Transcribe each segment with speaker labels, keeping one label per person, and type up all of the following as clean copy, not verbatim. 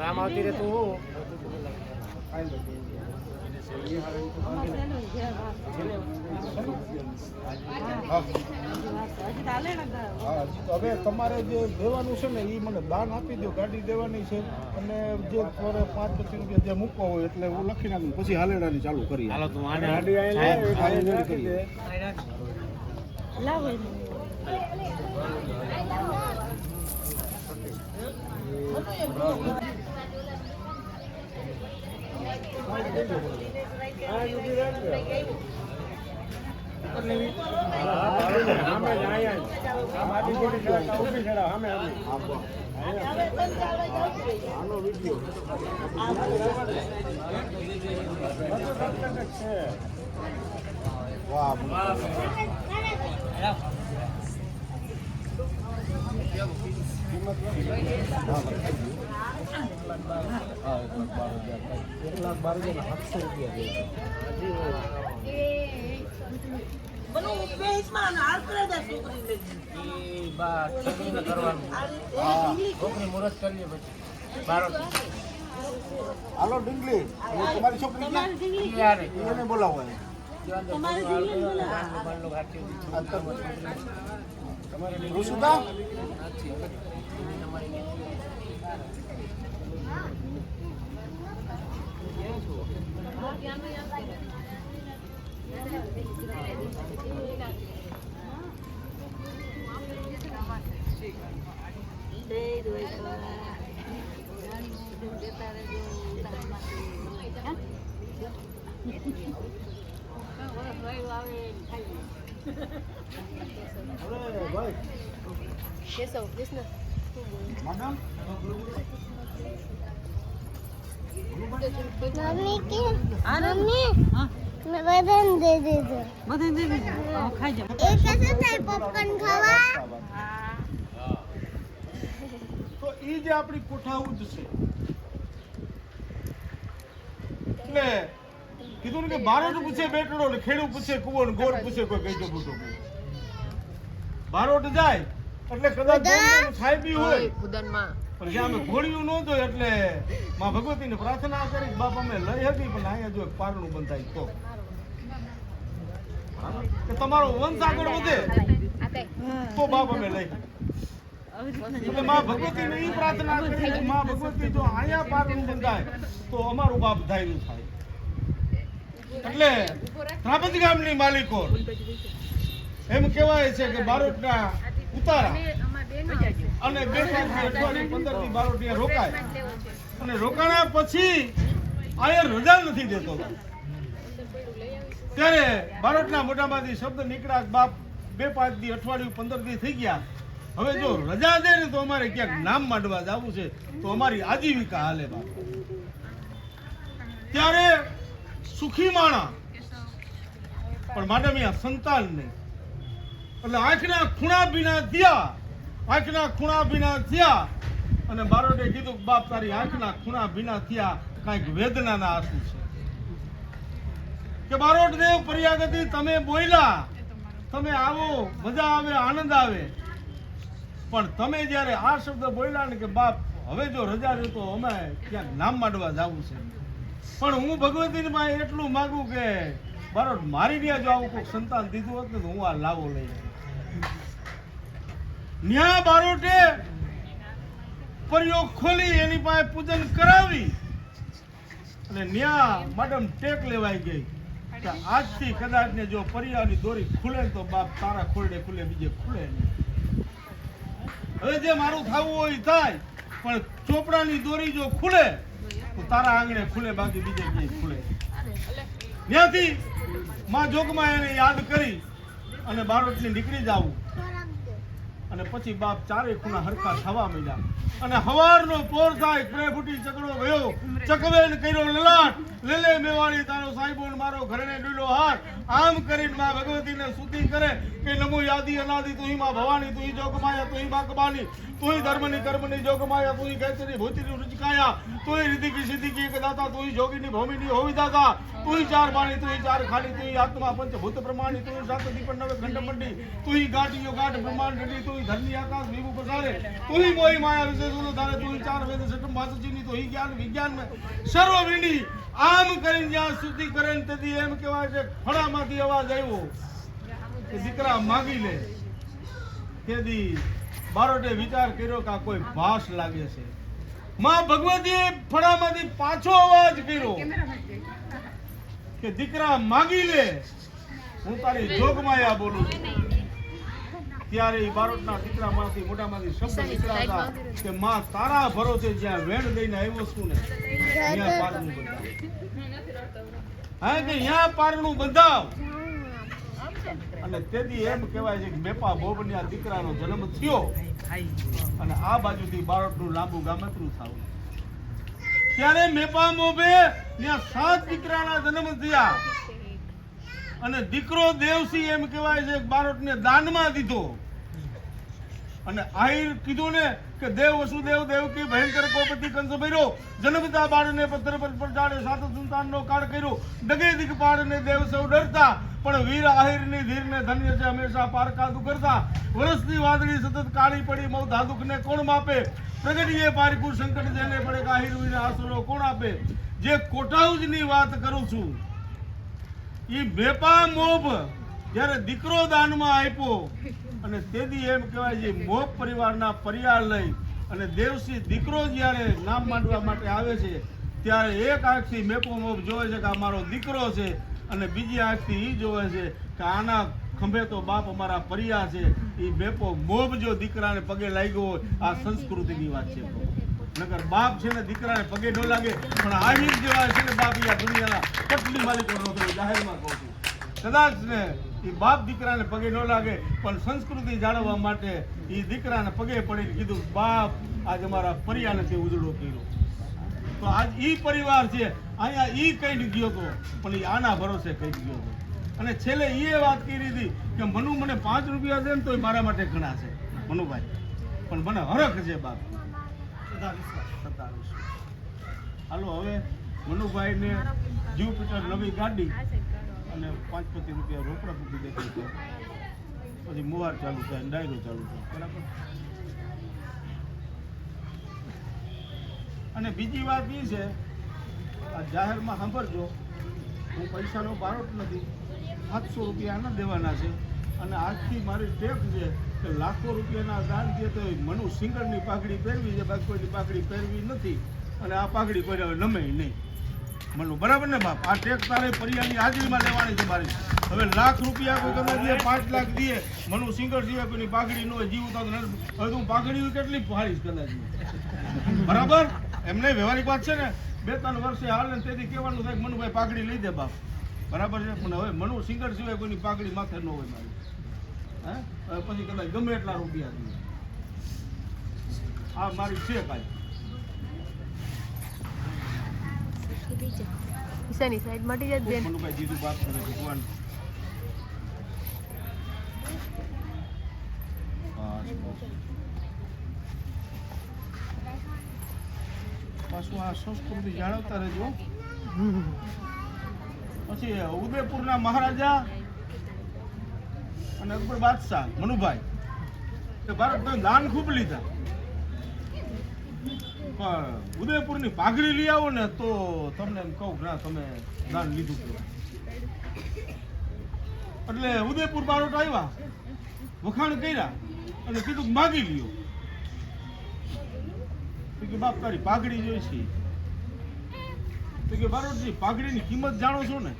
Speaker 1: આમ આવતી રે તું
Speaker 2: હવે તમારે જે દેવાનું છે ને એ મને દાન આપી દો, ગાડી દેવાની છે અને જે 5-25 રૂપિયા જે મૂકવા હોય એટલે હું લખી નાખું, પછી હાલેડાની ચાલુ કરી.
Speaker 1: હાલો તું આને
Speaker 2: હાલો ડીંગલી, તમારી છોકરી એને બોલાવો. ઋષુદા
Speaker 3: मम्मी की मम्मी मैं बदन दे दे दो खाई जा एक कैसे થાય પોપકોર્ન ખાવા
Speaker 2: તો ઈ જે આપણી કોઠાઉદ છે એટલે કીધું ને કે બારોટ પૂછે બેટડો ને ખેડૂ પૂછે કુવો ને ગોળ પૂછે કોઈ કઈ જો બુટો બારોટ જાય એટલે કદાચ ખાઈ બી હોય ખુદાનમાં પણ જ્યાં અમે ઘોડિયું ન જોયું એટલે માં ભગવતીને પ્રાર્થના કરી બાપ અમે લઈ હતી પણ અહીંયા જો પારણું બંધાય તો તમારો વંશ આગળ વધે તો બાપ અમે લઈ એટલે માં ભગવતીને ઈ પ્રાર્થના કરી કે માં ભગવતી જો અહીંયા પારણું બંધાય તો અમારું બાપ ધાર્યું થાય એટલે ત્રાપજ ગામની માલિકો એમ કહેવાય છે કે બારોટના ઉતારા અને 2-4 અઠવાડિયે 15 દી બારોટિયા રોકાય અને રોકાણા પછી આયર રજા નથી દેતો ત્યારે બારોટના મોઢામાંથી શબ્દ નીકળ્યા બાપ 2-5 દી અઠવાડિયું 15 દી થઈ ગયા હવે જો રજા દે ને તો અમારે ક્યાંક નામ માંડવા જવું છે તો અમારી આજીવિકા હાલે બાપ ત્યારે સુખી માણા પણ માડમિયા સંતાન નહીં એટલે આંખના ખૂણા ભીના થયા અને બારોટે કીધું બાપ તારી આંખના ખૂણા ભીના થયા કાંઈક વેદનાના આંસુ છે કે બારોટ દેવ પર્યાગતિ તમે બોલ્યા તમે આવો મજા આવે આનંદ આવે પણ તમે જ્યારે આ શબ્દ બોલ્યા ને કે બાપ હવે જો રજા રહે તો અમે ક્યાંક નામ માંડવા જવું છે પણ હું ભગવતીની પાસે એટલું માગું કે બારોટ મારી ગયા જો આવું કોઈ સંતાન દીધું હોત ને તો હું આ લાવો લઈ ન્યા બારોટે પ્રયોગ ખોલી એની પાસે પૂજન કરાવી અને ન્યા મેડમ ટેક લેવાઈ ગઈ કે આજથી કદાચ ને જો પરિયાની દોરી ખુલે તો બાપ તારા ખોરડે ખુલે બીજે ખુલે નહીં હવે જે મારું થવું હોય થાય પણ ચોપડાની દોરી જો ખુલે તો તારા આંગણે ખુલે બાકી બીજે ક્યાંય ખુલે ત્યાંથી માં જોગમાં એને યાદ કરી અને બારોટની નીકળી જાવું અને પછી બાપ ચારે ખૂણા હરખા થવા માંડ્યા અને હવારનો પોર થાય પ્રે ફૂટી ચકડો ગયો ચકવેન કર્યો લલાટ લેલે મેવાડી તારો સાહેબો મારો ઘરને ડૂલો હાર આમ કરીને માં ભગવતીને સ્તુતિ કરે કે નમો યાદી અનાદિ તુહી માં ભવાની તુહી જોગમાયા તુહી માં કબાની તુહી ધર્મની કર્મની જોગમાયા તુહી ગૈતરી ભૂતિની રુચકાયા તુહી રીતિ કી સિદ્ધિ કી એક દાતા તુહી જોગીની ભૂમિની હોવી દાતા તુહી ચાર બાણી તુહી ચાર ખાલી તુહી આત્મા પંચ ભૂત પ્રમાણી તુહી સાત દીપન નવે ખંડ મંડી તુહી ગાંઠિયો ગાંઠ બ્રહ્માંડ તુહી ધરની આકાશ વિભુ પસારે તુહી મોહી માયા વિશે સુનો ધારે તુહી ચાર વેદ સટમ વાચચીની તો હી જ્ઞાન વિજ્ઞાન મે સર્વ વિંડી આમ કરીને જ્યાં સુધી કરે ને તેથી એમ કહેવાય છે ફળામાંથી અવાજ આવ્યો કે દીકરા માગી લે તેથી બારોટે વિચાર કર્યો કે આ કોઈ ભાસ લાગે છે માં ભગવતીએ ફળામાંથી પાછો અવાજ કર્યો કે દીકરા માગી લે હું તારી જોગમાયા બોલું છું ત્યારે એ બારોટના દીકરામાંથી મોટામાંથી શબ્દ નીકળ્યા હતા કે માં તારા ભરોસે જ્યાં વેણ દઈને આવ્યો છું ને ત્યાં પારણું બંધાવ હા કે ત્યાં પારણું બંધાવ અને તેથી એમ કહેવાય છે કે મેપા બોબની આ દીકરાનો જન્મ થયો અને આ બાજુથી બારોટનું લાંબુ ગામતરું થાવું ત્યારે મેપા મોભે ત્યાં 7 દીકરાના જન્મ થયા અને દીકરો દેવસી એમ કહેવાય છે બારોટને દાનમાં દીધો અને આહિર કીધું ને કે દેવ વસુદેવ દેવકી ભયંકર કોપતિ કંસ ભર્યો જન્મતા બાળને પથ્થર પર પડાડે સાત સંતાનનો કાળ કર્યો ડગે દિગપાળને દેવ સૌ ડરતા પણ વીર આહિરની ધીરને ધન્ય છે હંમેશા પારકાદુ કરતા વરસની વાદળી સતત કાળી પડી મૌ ધાદુકને કોણ માપે પ્રગટીએ પારકુ સંકટ જેને પડે આહિર વીર આસરો કોણ આપે જે કોટાઉજની વાત કરું છું ઈ બેપા મોભ જ્યારે દીકરો દાનમાં આપ્યો અને તેથી એમ કહેવાય છે મોભ પરિવારના પરિવાર લઈ અને દેવસી દીકરો જ્યારે નામ માંડવા માટે આવે છે ત્યારે એક આંખથી મેપો મોભ જોવે છે કે આ મારો દીકરો છે અને બીજી આંખથી ઈ જોવે છે કે આના ખંભે તો બાપ અમારા પરિયા છે એ મેપો મોભ જો દીકરાને પગે લાગ્યો હોય આ સંસ્કૃતિની વાત છે નકર બાપ છે ને દીકરાને પગે ન લાગે પણ આહિર જેવા છે ને બાપ આ દુનિયાના કેટલી માલિકો નો જાહેરમાં કહું છું કદાચ ને એ બાપ દીકરાને પગે ન લાગે પણ સંસ્કૃતિ જાળવવા માટે એ દીકરાને પગે પડીને કીધું બાપ આજ અમારા પરિયાનેથી ઉજળો કર્યો તો આજ ઈ પરિવાર છે અહીંયા ઈ કઈ ગયો હતો પણ એ આના ભરોસે કઈ ગયો હતો અને છેલ્લે એ વાત કરી હતી કે મનુ મને 5 રૂપિયા દે ને તો મારા માટે ઘણા છે મનુભાઈ પણ મને હરખ છે બાપ હાલો હવે મનુભાઈને જુપિટર નવી ગાડી અને 5-5 રૂપિયા રોકડા મૂકી દેખાય છે પછી મુવાર ચાલુ થાય ડાયરો ચાલુ થાય બરાબર અને બીજી વાત એ છે આ જાહેરમાં સાંભળજો હું પૈસાનો બારોટ નથી 700 રૂપિયા આના દેવાના છે અને આજથી મારી ટેપ છે કે લાખો રૂપિયાના દાન દે તો મનુ સિંગરની પાઘડી પહેરવી છે બાકી કોઈની પાઘડી પહેરવી નથી અને આ પાઘડી પહેરાવે નમે નહીં મનુ બરાબર ને બાપ આ ટેક તારે પરિયાની હાજરીમાં લેવાની છે મારી હવે લાખ રૂપિયા કોઈ તમે દે 5 લાખ દે મનુ સિંગર સિવાય કોઈની પાઘડી ન હોય જીવ તો હવે તું પાઘડી કેટલી ફાડીશ કદાચ બરાબર એમને વ્યવહારિક વાત છે ને 2-3 વર્ષે હાલ ને તેથી કહેવાનું થાય મનુભાઈ પાઘડી લઈ દે બાપ બરાબર છે પણ હવે મનુ સિંગર સિવાય કોઈની પાઘડી માથે ન હોય મારી હે હવે પછી કદાચ ગમે એટલા રૂપિયા દે આ મારી છે કાંઈ
Speaker 1: ઈશાની સાઈડ મટી જાય બેન
Speaker 2: મનુભાઈ જીતું બાપ કરે ભગવાન પાછું આ સંસ્કૃતિ જાળવતા રહેજો પછી ઉદયપુરના મહારાજા અને અકબર બાદશાહ મનુભાઈ તે ભારતના દાન ખૂબ લીધા પણ ઉદયપુરની પાઘડી લઈ આવો ને તો તમને એમ કહું ના તમે દાન લીધું એટલે ઉદયપુર બારોટ આવ્યા વખાણ કર્યા અને કીધું માગી લ્યો કે બાપ તારી પાઘડી જોઈ છે તો કે બારોટજી પાઘડીની કિંમત જાણો છો ને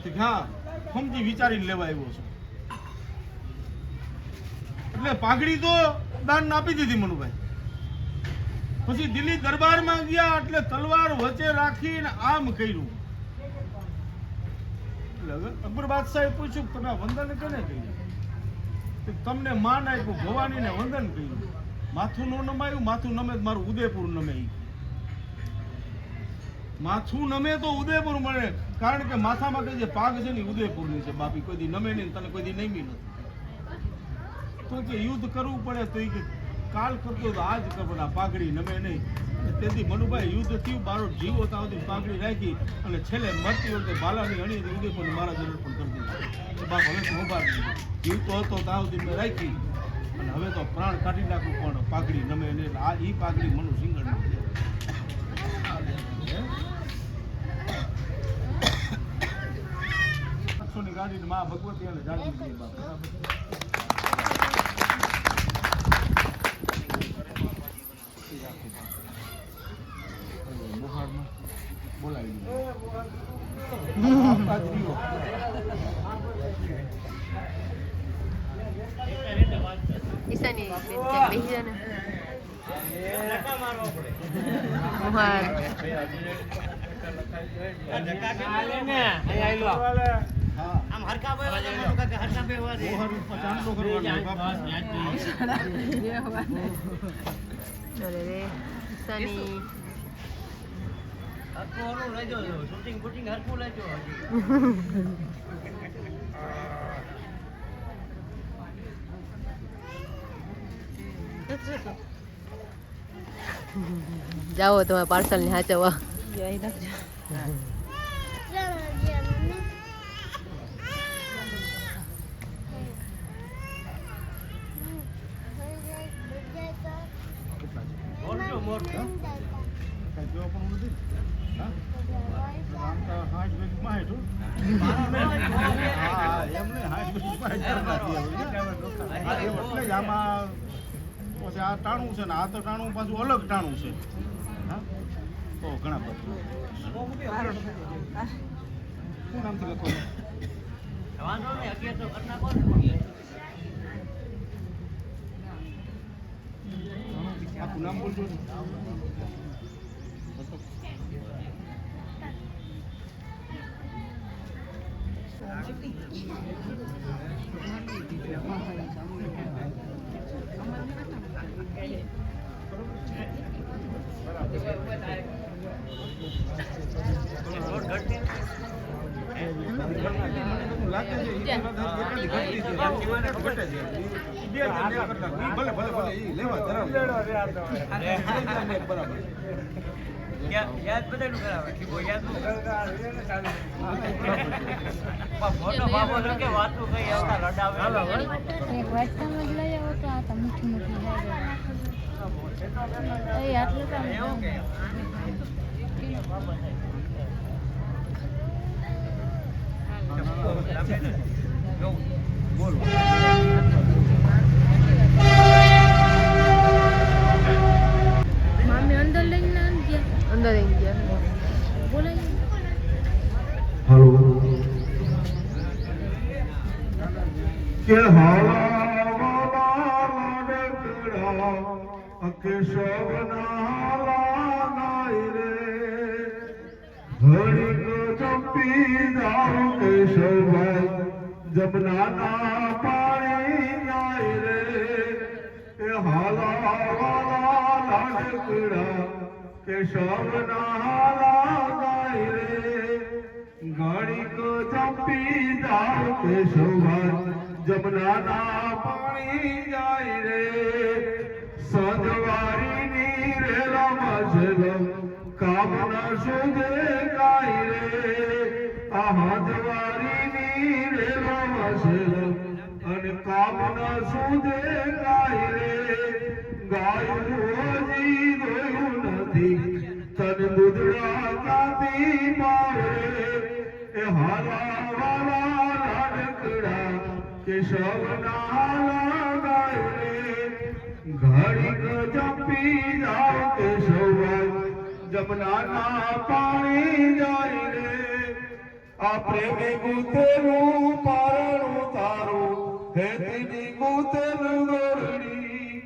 Speaker 2: તો હા સમજી વિચારીને લેવા આવ્યો છું એટલે પાઘડી તો દાન આપી દીધી મનુભાઈ પછી દિલ્હી દરબારમાં ગયા એટલે તલવાર વચ્ચે રાખીને આમ કર્યું એટલે અકબર બાદશાહે પૂછ્યું તમે વંદન કેને કર્યું તમને માન આપ્યું ભવાનીને વંદન કર્યું માથું ન નમાયું માથું નમે મારું ઉદયપુર નમે માથું નમે તો ઉદયપુર મળે કારણ કે માથા માટે જે પાગ છે ને ઉદયપુરની છે બાપી કોઈ દી નમે નહીં તને કોઈ દી નમી નથી તો કે યુદ્ધ કરવું પડે તો કે કાલ કરતો તો આજ કપડા પાઘડી નમે નહીં તેથી મનુભાઈ યુદ્ધ થયું બારોટ જીવો ત્યાં પાઘડી રાખી અને છેલ્લે મરતી વખતે બાલાની અણી ઉદયપુર મહારાજ અર્પણ કરી દીધું બાપ હવે તો ઉભા જીવતો હતો ત્યાં સુધી મેં રાખી અને હવે તો પ્રાણ કાઢી નાખું પણ પાઘડી નમે ને આ ઈ પાઘડી મનુ સિંગળની છે. ની ગાડી માં ભગવતી અને જાગી ગઈ બાપ. બોલાવી
Speaker 1: ઈશાની બેન ક્યાંક બેસી જા ને. મોહર
Speaker 4: આમ હરકા બે હરકા બે
Speaker 2: ચાંદલો કરવાનો બાપ.
Speaker 1: અરે રે ઈશાની
Speaker 4: હરકું લેજો શૂટિંગ બૂટિંગ હરકું લેજો
Speaker 1: જાઓ તમે પાર્સલ ને હાચવવા.
Speaker 4: મોટો મોટો
Speaker 2: કાંઈ જોવા પણ નથી. હા? આમ તો હાથ ભેગી માં હેઠું. હા, એમ નહીં, હાથ ભેગી માં હેઠું નથી હવે. હા, એમ એટલે જ આમાં પછી આ ટાણું છે ને આ તો ટાણું પાછું અલગ ટાણું છે. હા તો ઘણા બધા શું નામથી લખવાનું?
Speaker 4: વાંધો નહીં 11 તો કરી નાખો ને
Speaker 2: આખું નામ બોલજો ને.
Speaker 4: યાદ બધાનું કરાવે યાદ મોટો બાબો તો કે વાતું કઈ આવતા લડાવે
Speaker 3: એક વાટકામાં જ લઈ આવો તો આ તો મીઠી મીઠી જાય આટલું કામ
Speaker 4: એવું કે
Speaker 2: બોલો.
Speaker 1: મામી અંદર લઈને ગયા. અંદર લઈને ગયા. બોલાય
Speaker 2: કે હાલા લાડકડા અકે શોભના નાઈ રે હરિક ચંપી જાઉ કે શોભાઈ જમનાના પાણી નાઈ રે એ હાલા વાલા લાડકડા કે શોભના લાગાઈ રે ઘડીક ચંપી જાઉ કે શોભાઈ જમનાના પાણી જાય રે સજવારીની રેલા મજલમ કામ ન સુજે કાઈ રે આ હજવારીની રેલા મજલમ અને કામ ન સુજે કાઈ રે ગાયું હજી ગયું નથી તન દૂધડા કાતી પાવે એ હાલા વાલા લાડકડા કેશવના લગાય રે ઘડીક જપી જાવ કેશવભાઈ જમનાના પાણી જાય રે આ પ્રેમે ગુતેલું પારણું તારું હેતીની ગુતેલું ગોરડી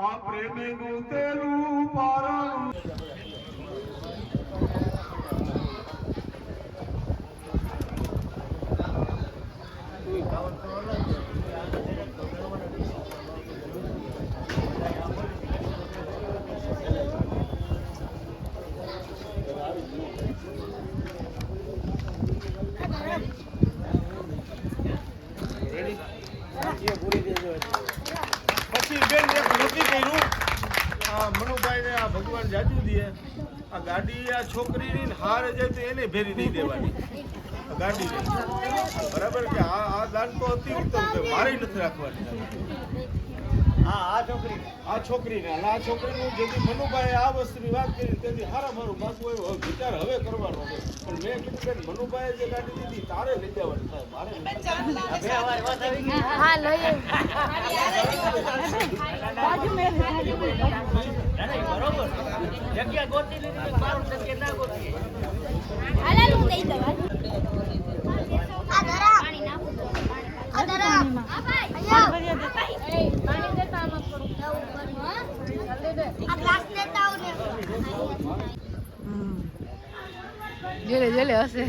Speaker 2: આ પ્રેમે ગુતેલું પારણું પછી બેન એક નક્કી કર્યું આ મનુભાઈને આ ભગવાન જાજુ દે આ ગાડી આ છોકરીની હાર જાય તો એને ભેરી દઈ દેવાની ગાડી બરાબર કે આ દાન તો અતિ ઉત્તમ છે, મારે નથી રાખવાની. આ છોકરીને આ છોકરીનું જેથી મનુભાઈ આ વસ્તુની વાત કરી તેથી હારા મારું બાપુ એવો વિચાર હવે કરવાનો છે. પણ મેં કીધું કે મનુભાઈએ જે ગાડી દીધી તારે લઈ જવાની થાય, મારે
Speaker 1: હા લઈએ.
Speaker 4: બરોબર જગ્યા ગોતી લીધી મારું જગ્યા ના ગોતી.
Speaker 3: હાલા હું દઈ દઉં. આ ધરા પાણી નાખું તો આ ધરા આ ભાઈ પાણી દેતા આમાં થોડું આ ગ્લાસ લેતા આવ ને.
Speaker 1: જેલે જેલે હશે.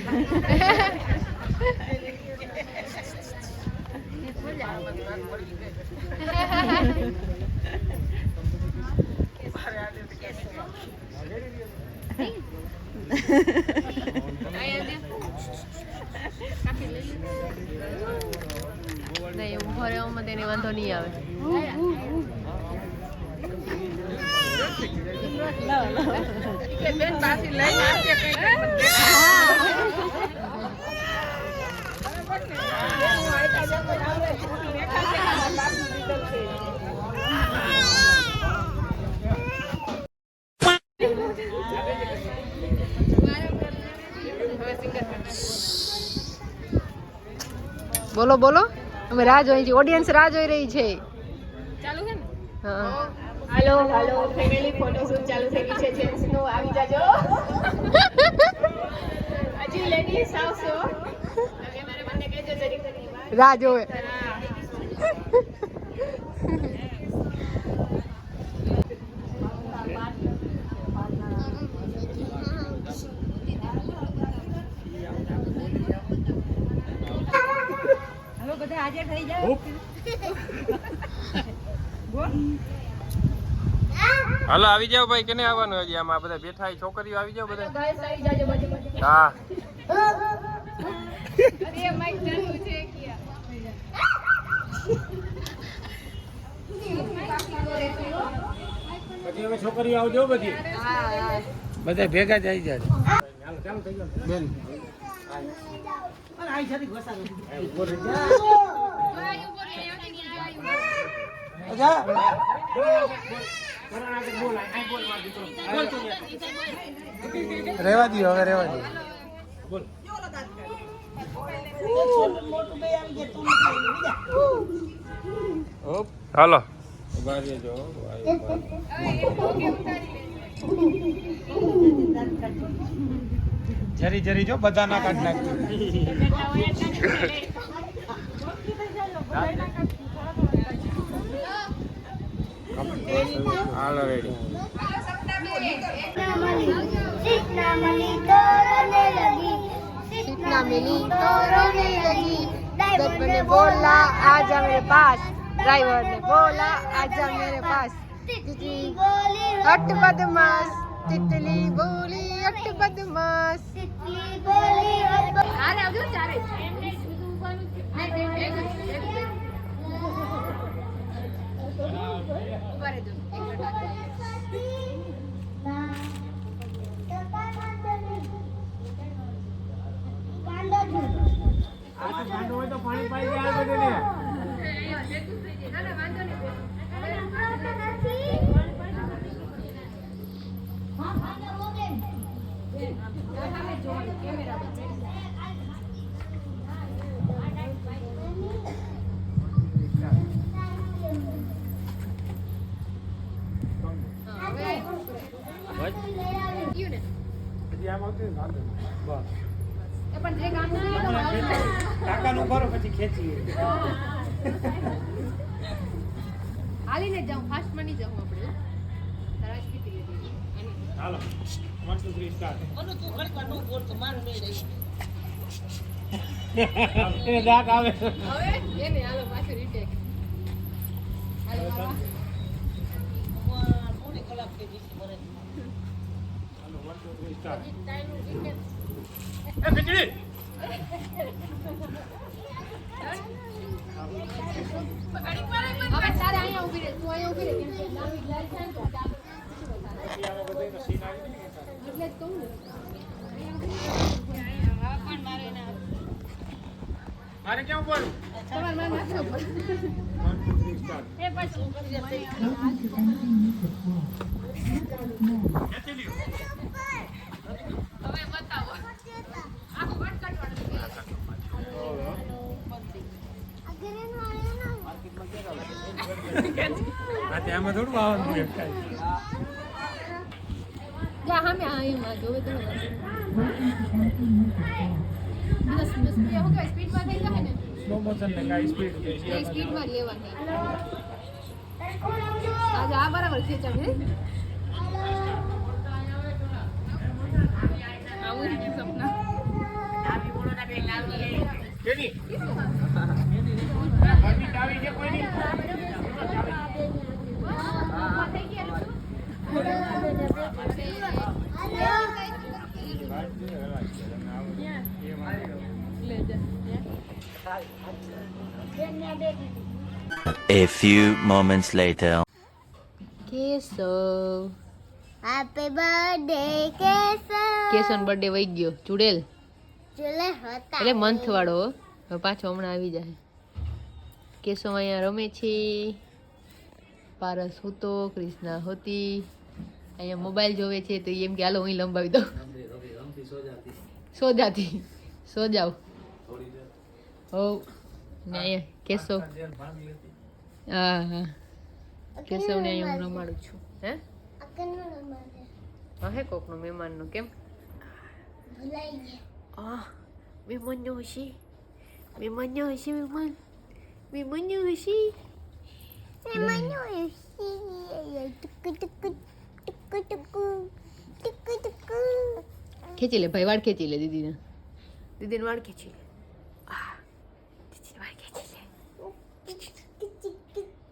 Speaker 1: નહીં ઉભો રહેવામાં તેને વાંધો નહીં આવે. બેન પાછી લઈ બોલો બોલો, અમે રાહ જોઈ છીએ, ઓડિયન્સ રાહ જોઈ રહી છે. ચાલુ છે ને? હા.
Speaker 5: હાલો હાલો ફેમિલી ફોટોશૂટ ચાલુ થઈ ગઈ છે. જેન્ટ્સ નો આવી જાજો. હજી લેડીઝ આવશો તમે મારે મને કહેજો જરી કરી
Speaker 1: રાહ જોવે.
Speaker 5: હાલો બધા હાજર થઈ જાઓ.
Speaker 6: હાલો આવી જાવ ભાઈ, કેને આવવાનું હજી? આમાં બધા બેઠા છોકરીઓ આવી જાવ બધા.
Speaker 5: ગાઈસ આવી જાજો બધું.
Speaker 6: હા
Speaker 5: અરે માઈક ચાલુ છે કિયા.
Speaker 4: પછી હવે છોકરીઓ આવજો બધી.
Speaker 6: બધા ભેગા જ આવી જાય.
Speaker 4: ચાલુ થઈ ગયો બેન. આઈ જરી ઘસારો.
Speaker 6: રેવા દો હવે, રેવા દો.
Speaker 4: બોલ.
Speaker 6: હાલો
Speaker 4: જરી જરી જો બધા ના કાઢ નાખજો.
Speaker 6: હાલો રેડી.
Speaker 3: सीतना मिली तो रोने लगी,
Speaker 1: सीतना मिली तो रोने लगी, ड्राइवर ने बोला आजा मेरे पास, ड्राइवर ने बोला आजा मेरे पास,
Speaker 3: तितली बोली
Speaker 1: हट बदमाश, तितली बोली हट बदमाश.
Speaker 3: तितली बोली
Speaker 5: આરે આવજો ચારે. ઉભા રહેજો.
Speaker 4: ગાંડો હોય તો પાણી પાઈ દે આ બધે ને. હજી આમ આવતું ને આગળ. બસ.
Speaker 5: પણ જે કામ ના
Speaker 4: કાકાનું ભરો પછી ખેંચીએ.
Speaker 5: હાલીને જાઉં ફાસ્ટ મની જાઉં આપણે. તરાશ પીતી લીધી.
Speaker 4: હાલો 1 2 3 સ્ટાર્ટ. એને દાંત આવે.
Speaker 5: હવે એને હાલો પાછું રીટેક. હાલો બાબા.
Speaker 4: હાલો 1 2 3 સ્ટાર્ટ. એ ખીચડી.
Speaker 5: હવે તારે અહીંયા ઊભી રહે. તું અહીંયા ઊભી રહે. કેમ કે લાંબી ગ્લાસ છે ને તો ચાલુ.
Speaker 4: આમાં બધાયનો સીન આવી ને.
Speaker 5: એટલે જ કહું ને. અહીંયા ઊભી રહે. અહીંયા પણ મારે ના
Speaker 2: આને કેમ બોલું
Speaker 5: તમારે મારે નાખવો પડે.
Speaker 2: 1 2 3 સ્ટાર્ટ
Speaker 5: એ પછી
Speaker 2: ખેંચી લ્યો
Speaker 5: હવે બતાવો આખું કટ કાઢવાનું.
Speaker 6: આમાં થોડું આવવાનું હોય કાંઈ.
Speaker 5: જા હા મેં એમાં જોવે તો સ્પીડમાં થઈ જાય ને
Speaker 6: સ્લો મોશન ને કાંઈ સ્પીડ
Speaker 5: એ સ્પીડમાં લેવાની. આજે આ બરાબર ખેંચાવે આવું જ સપના
Speaker 2: કેની ઘરની ચાવી છે કોઈની
Speaker 7: A few moments later.
Speaker 1: Keshav
Speaker 3: happy birthday Kesar
Speaker 1: કેશવનો બર્થડે વહી ગયો ચુડેલ
Speaker 3: ચલે હતા
Speaker 1: એટલે મંથ વાળો હો. હવે પાછો હમણાં આવી જાય. કેશવ અહીંયા રમે છે, પારસ હતો, ક્રિષ્ના હતી, અહીંયા મોબાઈલ જોવે છે તો એમ કે હાલો હું લંબાવી દઉં. સો જાવ હો ને અહીંયા કેશવ હા હા કેશવને અહીંયા હું રમાડું છું. હે હે કોકનો મહેમાનનો કેમ
Speaker 3: ભૂલાઈ ગયા
Speaker 1: આ મહેમાનનો હશે મહેમાન હશે ખેંચી લે ભાઈ વાળ ખેંચી લે દીદીને વાળ ખેંચી લે દીદીને વાળ ખેંચી લે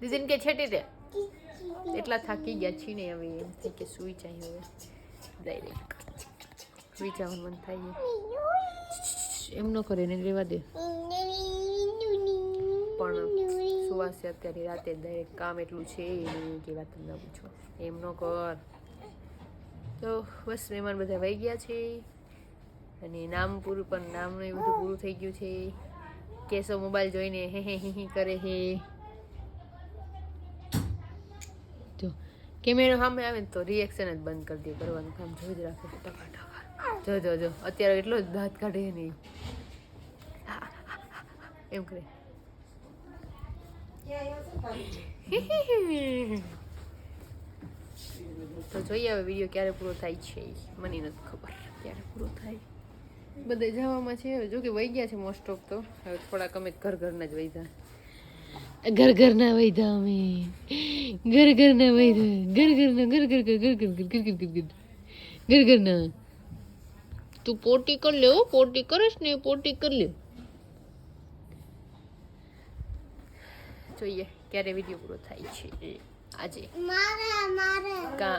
Speaker 1: દીદીને કે છેટી દે એટલા થાકી ગયા છીએ ને હવે એમ થાય કે સુઈ જાય હવે ડાયરેક્ટ સુઈ જવાનું મન થાય એમ ન કરે ને રહેવા દે પણ સુવાસે અત્યારે રાતે ડાયરેક્ટ કામ એટલું છે એની કે વાત ના પૂછો એમ ન કર. તો બસ મહેમાન બધા વહી ગયા છે અને નામ પૂરું પણ નામનું એ બધું પૂરું થઈ ગયું છે. કેશવ મોબાઈલ જોઈને હે હી કરે હે. જો કેમેરો સામે આવે ને તો રિએક્શન જ બંધ કરી દે, કરવાનું કામ જોઈ જ રાખે ટકા જો અત્યારે એટલો જ દાંત કાઢે નહીં એમ કરે. તો જોઈએ હવે વિડીયો ક્યારે પૂરો થાય છે, મને નથી ખબર ક્યારે પૂરો થાય. બધે જવામાં છે હવે, જો કે વહી ગયા છે મોસ્ટ ઓફ. તો હવે થોડાક અમે ઘરના જ વહીધા ઘરના વહીધા અમે ઘરના વહીધા ઘરના. તું પોટી કર લે, પોટી કરીશ ને પોટી કરી લે. જોઈએ ક્યારે વિડીયો પૂરો થાય છે આજે.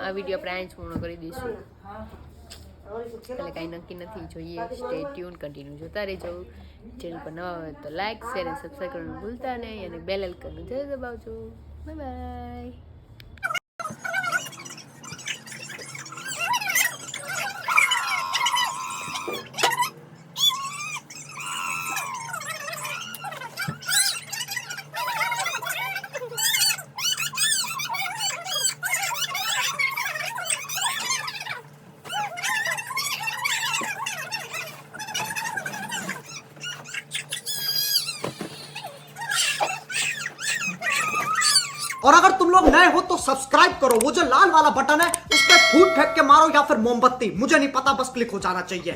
Speaker 1: આ વિડીયો આપણે અહીં જ પૂર્ણ કરી દઈશું, એટલે કાંઈ નક્કી નથી. જોઈએ સ્ટે ટ્યુન, કન્ટિન્યુ જોતા રહેજો. ચેનલ પર નવા હોય તો લાઈક શેર અને સબસ્ક્રાઈબ કરવાનું ભૂલતા નહીં, અને બેલ આઇકનનું જરૂર દબાવજો. Bye bye.
Speaker 8: और अगर तुम लोग नए हो तो सब्सक्राइब करो, वो जो लाल वाला बटन है उस पर फूट फेंक के मारो या फिर मोमबत्ती, मुझे नहीं पता, बस क्लिक हो जाना चाहिए.